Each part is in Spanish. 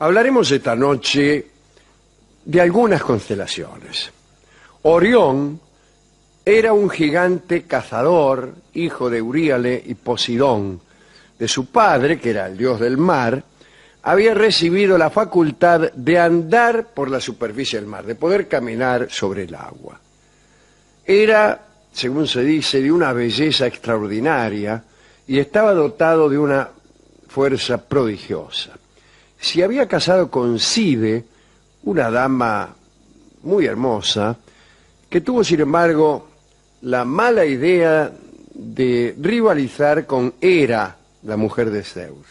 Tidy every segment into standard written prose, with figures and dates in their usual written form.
Hablaremos esta noche de algunas constelaciones. Orión era un gigante cazador, hijo de Euríale y Posidón. De su padre, que era el dios del mar, había recibido la facultad de andar por la superficie del mar, de poder caminar sobre el agua. Era, según se dice, de una belleza extraordinaria y estaba dotado de una fuerza prodigiosa. Se había casado con Side, una dama muy hermosa, que tuvo, sin embargo, la mala idea de rivalizar con Hera, la mujer de Zeus.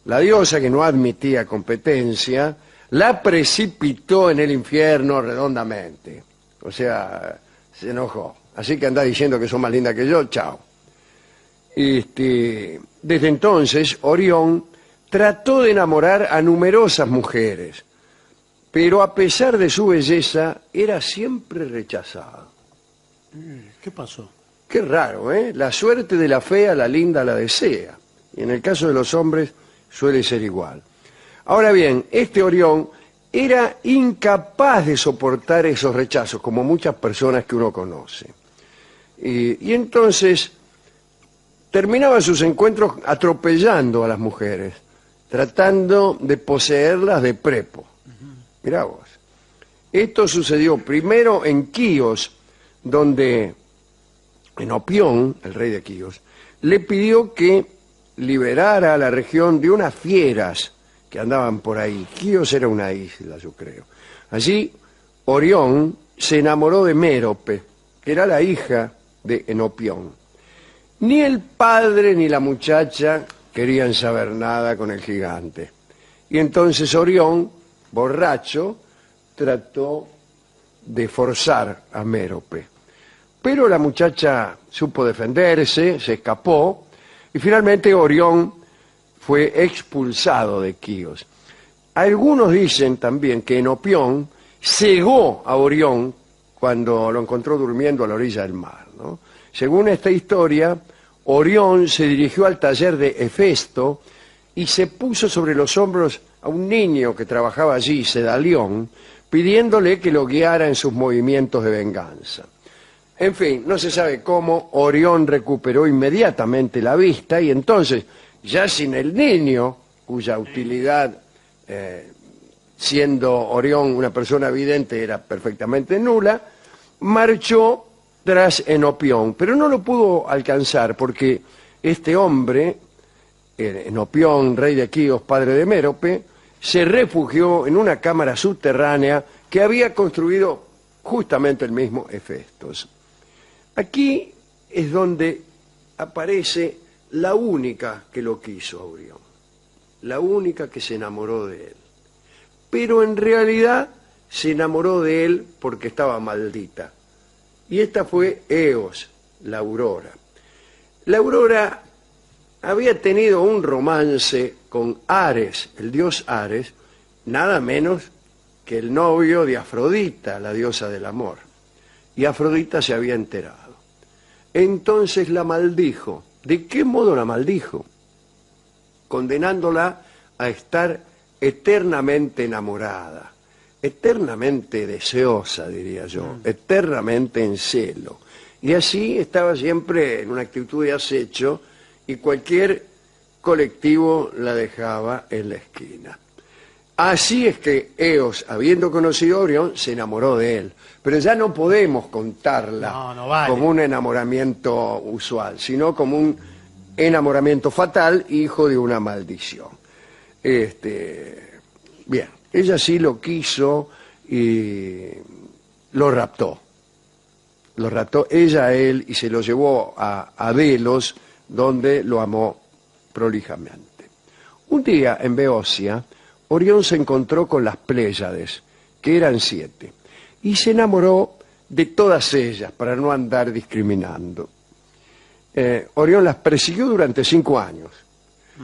La diosa, que no admitía competencia, la precipitó en el infierno redondamente. O sea, se enojó. Así que anda diciendo que sos más linda que yo, chao. Desde entonces, Orión trató de enamorar a numerosas mujeres, pero a pesar de su belleza, era siempre rechazado. ¿Qué pasó? Qué raro, ¿eh? La suerte de la fea, la linda la desea. Y en el caso de los hombres suele ser igual. Ahora bien, este Orión era incapaz de soportar esos rechazos, como muchas personas que uno conoce. Y entonces terminaba sus encuentros atropellando a las mujeres, tratando de poseerlas de prepo. Mirá vos. Esto sucedió primero en Quíos, donde Enopión, el rey de Quíos, le pidió que liberara a la región de unas fieras que andaban por ahí. Quíos era una isla, yo creo. Allí, Orión se enamoró de Mérope, que era la hija de Enopión. Ni el padre ni la muchacha querían saber nada con el gigante. Y entonces Orión, borracho, trató de forzar a Mérope. Pero la muchacha supo defenderse, se escapó, y finalmente Orión fue expulsado de Quíos. Algunos dicen también que Enopión cegó a Orión cuando lo encontró durmiendo a la orilla del mar, ¿no? Según esta historia, Orión se dirigió al taller de Hefesto y se puso sobre los hombros a un niño que trabajaba allí, Sedalión, pidiéndole que lo guiara en sus movimientos de venganza. En fin, no se sabe cómo, Orión recuperó inmediatamente la vista y entonces, ya sin el niño, cuya utilidad, siendo Orión una persona vidente, era perfectamente nula, marchó tras Enopión, pero no lo pudo alcanzar porque este hombre, Enopión, rey de Quíos, padre de Mérope, se refugió en una cámara subterránea que había construido justamente el mismo Hefestos. Aquí es donde aparece la única que lo quiso a Orión, la única que se enamoró de él. Pero en realidad se enamoró de él porque estaba maldita. Y esta fue Eos, la Aurora. La Aurora había tenido un romance con Ares, el dios Ares, nada menos que el novio de Afrodita, la diosa del amor. Y Afrodita se había enterado. Entonces la maldijo. ¿De qué modo la maldijo? Condenándola a estar eternamente enamorada, eternamente deseosa, diría yo, eternamente en celo. Y así estaba siempre en una actitud de acecho y cualquier colectivo la dejaba en la esquina. Así es que Eos, habiendo conocido a Orión, se enamoró de él. Pero ya no podemos contarla como un enamoramiento usual, sino como un enamoramiento fatal, hijo de una maldición. Bien, ella sí lo quiso y lo raptó. Lo raptó ella a él y se lo llevó a Delos, donde lo amó prolijamente. Un día en Beocia, Orión se encontró con las Pléyades, que eran 7, y se enamoró de todas ellas para no andar discriminando. Orión las persiguió durante 5 años.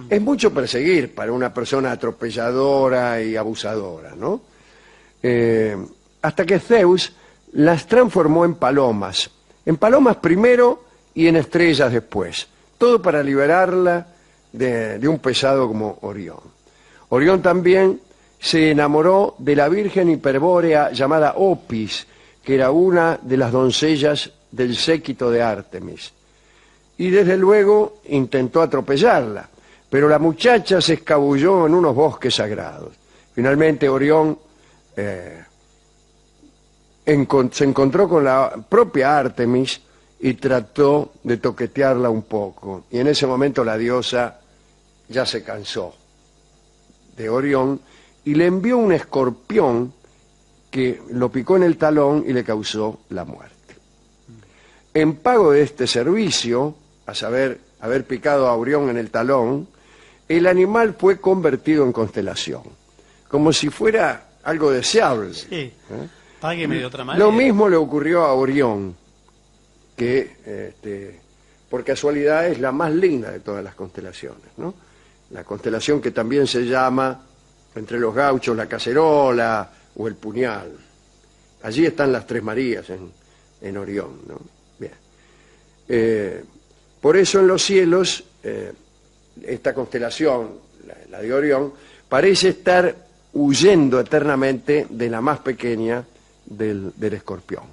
Es mucho perseguir para una persona atropelladora y abusadora, ¿no? Hasta que Zeus las transformó en palomas primero y en estrellas después, todo para liberarla de un pesado como Orión. Orión también se enamoró de la virgen hiperbórea llamada Opis, que era una de las doncellas del séquito de Ártemis. Y desde luego intentó atropellarla, pero la muchacha se escabulló en unos bosques sagrados. Finalmente Orión se encontró con la propia Ártemis y trató de toquetearla un poco. Y en ese momento la diosa ya se cansó de Orión y le envió un escorpión que lo picó en el talón y le causó la muerte. En pago de este servicio, a saber, haber picado a Orión en el talón, el animal fue convertido en constelación, como si fuera algo deseable. Sí, págueme de otra manera. Lo mismo le ocurrió a Orión, que por casualidad es la más linda de todas las constelaciones, ¿no? La constelación que también se llama, entre los gauchos, la cacerola o el puñal. Allí están las Tres Marías en Orión, ¿no? Bien. Por eso en los cielos, esta constelación, la de Orión, parece estar huyendo eternamente de la más pequeña del escorpión.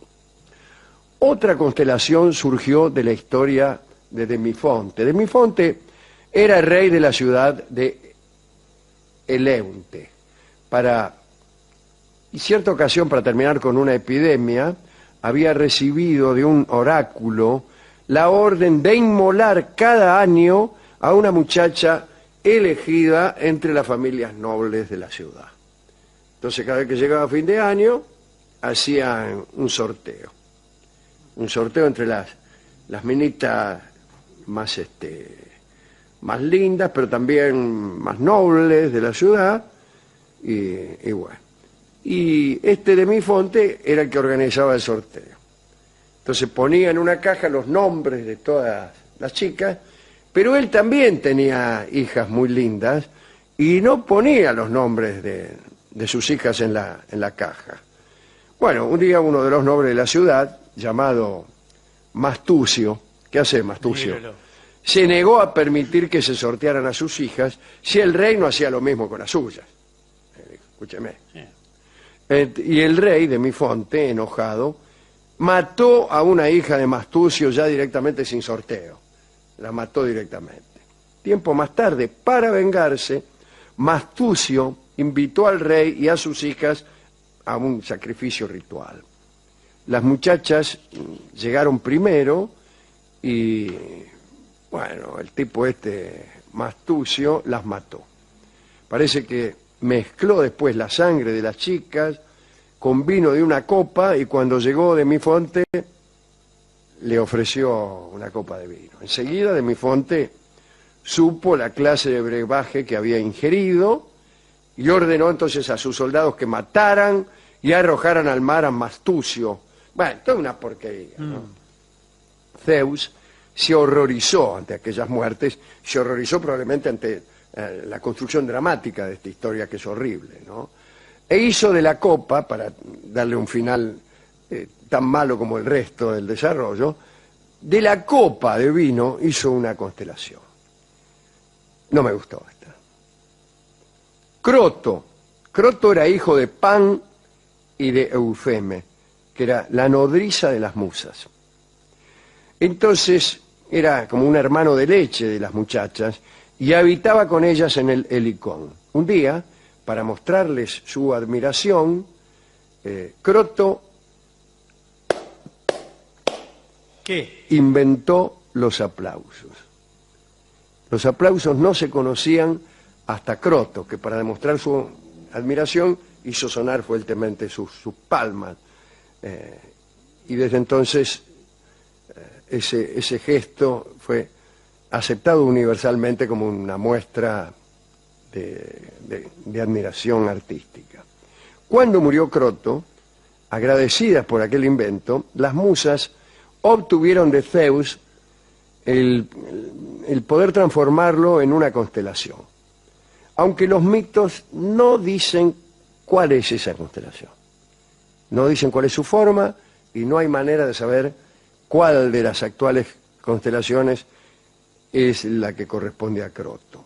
Otra constelación surgió de la historia de Demifonte. Demifonte era el rey de la ciudad de Eleunte. Y cierta ocasión, para terminar con una epidemia, había recibido de un oráculo la orden de inmolar cada año a una muchacha elegida entre las familias nobles de la ciudad. Entonces, cada vez que llegaba fin de año, hacían un sorteo entre las minitas más lindas, pero también más nobles de la ciudad, y bueno. Y Demifonte era el que organizaba el sorteo. Entonces ponía en una caja los nombres de todas las chicas, pero él también tenía hijas muy lindas y no ponía los nombres de sus hijas en la caja. Bueno, un día uno de los nobles de la ciudad, llamado Mastucio, ¿qué hace Mastucio? Míralo. Se negó a permitir que se sortearan a sus hijas si el rey no hacía lo mismo con las suyas. Escúcheme. Sí. Y el rey, Demifonte, enojado, mató a una hija de Mastucio ya directamente sin sorteo. La mató directamente. Tiempo más tarde, para vengarse, Mastucio invitó al rey y a sus hijas a un sacrificio ritual. Las muchachas llegaron primero y, bueno, el tipo Mastucio las mató. Parece que mezcló después la sangre de las chicas con vino de una copa y cuando llegó Demifonte le ofreció una copa de vino. Enseguida Demifonte supo la clase de brebaje que había ingerido y ordenó entonces a sus soldados que mataran y arrojaran al mar a Mastucio. Bueno, toda una porquería, ¿no? Zeus se horrorizó ante aquellas muertes, se horrorizó probablemente ante la construcción dramática de esta historia que es horrible, ¿no? E hizo de la copa, para darle un final tan malo como el resto del desarrollo, de la copa de vino hizo una constelación. No me gustó esta. Croto era hijo de Pan y de Eufeme, que era la nodriza de las musas. Entonces era como un hermano de leche de las muchachas y habitaba con ellas en el Helicón. Un día, para mostrarles su admiración, Croto ¿Qué? inventó los aplausos. Los aplausos no se conocían hasta Croto, que para demostrar su admiración hizo sonar fuertemente sus palmas. Y desde entonces ese gesto fue aceptado universalmente como una muestra de admiración artística. Cuando murió Croto, agradecidas por aquel invento, las musas obtuvieron de Zeus el poder transformarlo en una constelación. Aunque los mitos no dicen cuál es esa constelación. No dicen cuál es su forma y no hay manera de saber cuál de las actuales constelaciones es la que corresponde a Croto.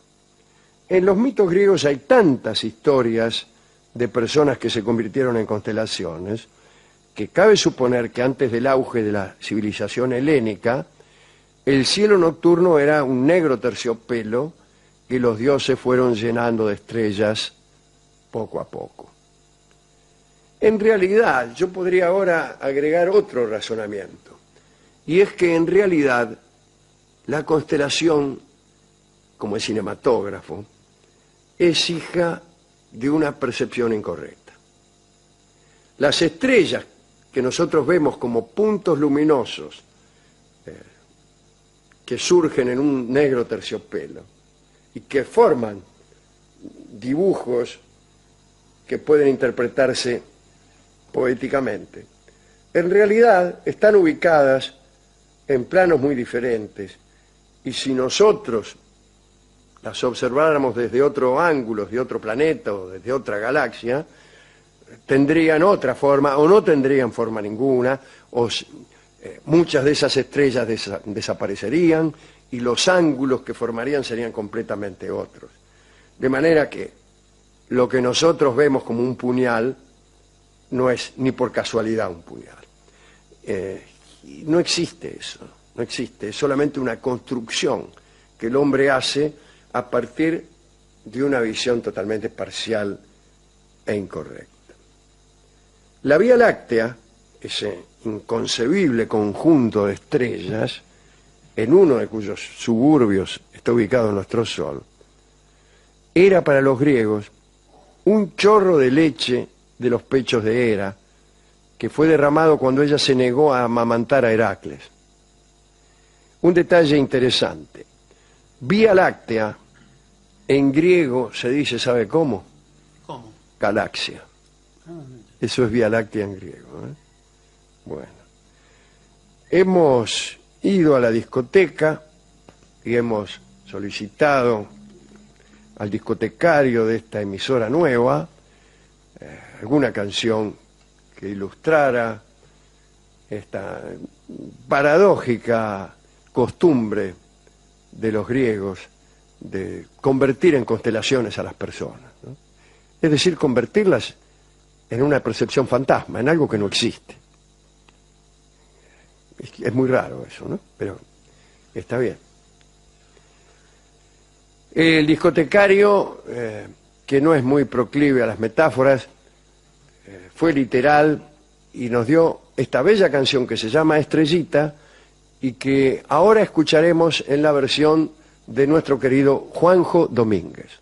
En los mitos griegos hay tantas historias de personas que se convirtieron en constelaciones, que cabe suponer que antes del auge de la civilización helénica, el cielo nocturno era un negro terciopelo que los dioses fueron llenando de estrellas poco a poco. En realidad, yo podría ahora agregar otro razonamiento, y es que en realidad la constelación, como el cinematógrafo, es hija de una percepción incorrecta. Las estrellas que nosotros vemos como puntos luminosos que surgen en un negro terciopelo y que forman dibujos que pueden interpretarse poéticamente, en realidad están ubicadas en planos muy diferentes, y si nosotros las observáramos desde otro ángulo, de otro planeta o desde otra galaxia, tendrían otra forma o no tendrían forma ninguna, o muchas de esas estrellas desaparecerían y los ángulos que formarían serían completamente otros. De manera que lo que nosotros vemos como un puñal no es ni por casualidad un puñal. No existe eso, no existe, es solamente una construcción que el hombre hace a partir de una visión totalmente parcial e incorrecta. La Vía Láctea, ese inconcebible conjunto de estrellas, en uno de cuyos suburbios está ubicado nuestro Sol, era para los griegos un chorro de leche de los pechos de Hera, que fue derramado cuando ella se negó a amamantar a Heracles. Un detalle interesante: Vía Láctea en griego se dice, ¿sabe cómo? ¿Cómo? Galaxia. Eso es Vía Láctea en griego, ¿eh? Bueno, hemos ido a la discoteca y hemos solicitado al discotecario de esta emisora nueva alguna canción que ilustrara esta paradójica costumbre de los griegos de convertir en constelaciones a las personas, ¿no? Es decir, convertirlas en una percepción fantasma, en algo que no existe. Es muy raro eso, ¿no? Pero está bien. El discotecario, que no es muy proclive a las metáforas, fue literal y nos dio esta bella canción que se llama Estrellita y que ahora escucharemos en la versión de nuestro querido Juanjo Domínguez.